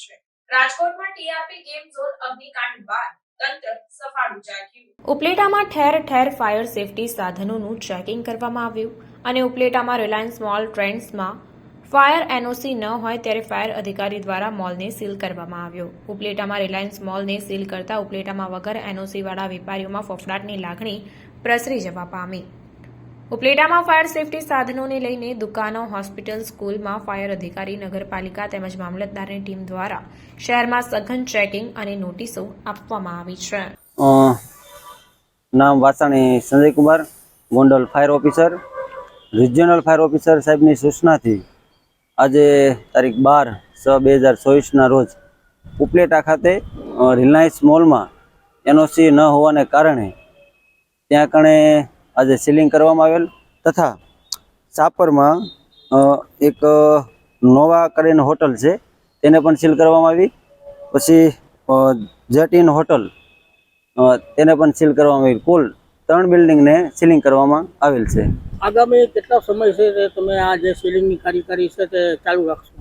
છે. રાજકોટમાં TRP game zone અગ્નિકાંડ બાદ તંત્ર સફાળું જાગ્યું. ઉપલેટામાં ઠેર ઠેર ફાયર સેફટી સાધનોનું ચેકિંગ કરવામાં આવ્યું અને ઉપલેટામાં રિલાયન્સ મોલ ટ્રેન્ડ્સમાં ફાયર એનઓસી ન હોય ત્યારે ફાયર અધિકારી દ્વારા મોલને સીલ કરવામાં આવ્યો. ઉપલેટામાં રિલાયન્સ મોલને સીલ કરતા ઉપલેટામાં વગર એનઓસી વાળા વેપારીઓમાં ફફડાટની લાગણી પ્રસરી જવા પામી. ઉપલેટામાં ફાયર સેફટી સાધનોને લઈને દુકાનો, હોસ્પિટલ, સ્કૂલમાં ફાયર અધિકારી, નગરપાલિકા તેમજ મામલતદારની ટીમ દ્વારા શહેરમાં સઘન ચેકિંગ અને નોટિસો આપવામાં આવી છે. નામ Vasani Sanjay Kumar, Gondal fire officer, regional fire officer સાહેબની સૂચનાથી આજે તારીખ 12/6/2024ના રોજ ઉપલેટા ખાતે રિલાયન્સ મોલમાં એનઓસી ન હોવાને કારણે ત્યાં કણે આજે સીલિંગ કરવામાં આવેલ તથા સાપરમાં એક નોવા કરીને હોટલ છે તેને પણ સીલ કરવામાં આવી. પછી જેટ ઇન હોટલ તેને પણ સીલ કરવામાં આવી. કુલ 3 બિલ્ડિંગને સીલિંગ કરવામાં આવેલ છે. આગામી કેટલા સમય છે તમે આ જે સીલિંગની કાર્યવાહી છે તે ચાલુ રાખશો?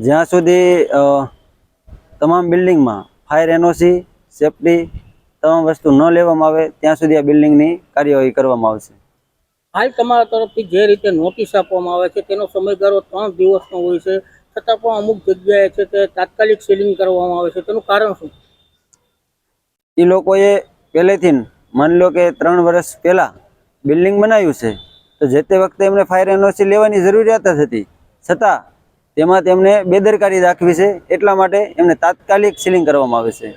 જ્યાં સુધી તમામ બિલ્ડિંગમાં ફાયર એનઓસી સેફટી તમામ વસ્તુ ન લેવામાં આવે ત્યાં સુધી આ બિલ્ડિંગની કાર્યવાહી કરવામાં આવશે. હાલ તમારા તરફથી જે રીતે નોટિસ આપવામાં આવે છે તેનો સમયગાળો 3 દિવસનો હોય છે, છતાં પણ અમુક જગ્યાએ છે તે તાત્કાલિક સીલિંગ કરવામાં આવે છે, તેનું કારણ શું? એ લોકોએ પહેલેથી માની લો કે 3 વર્ષ પહેલાં બિલ્ડિંગ બનાવ્યું છે તો જે તે વખતે એમને ફાયર એનઓસી લેવાની જરૂરિયાત જ હતી, છતાં તેમાં તેમને બેદરકારી દાખવી છે. એટલા માટે એમને તાત્કાલિક સીલિંગ કરવામાં આવે છે.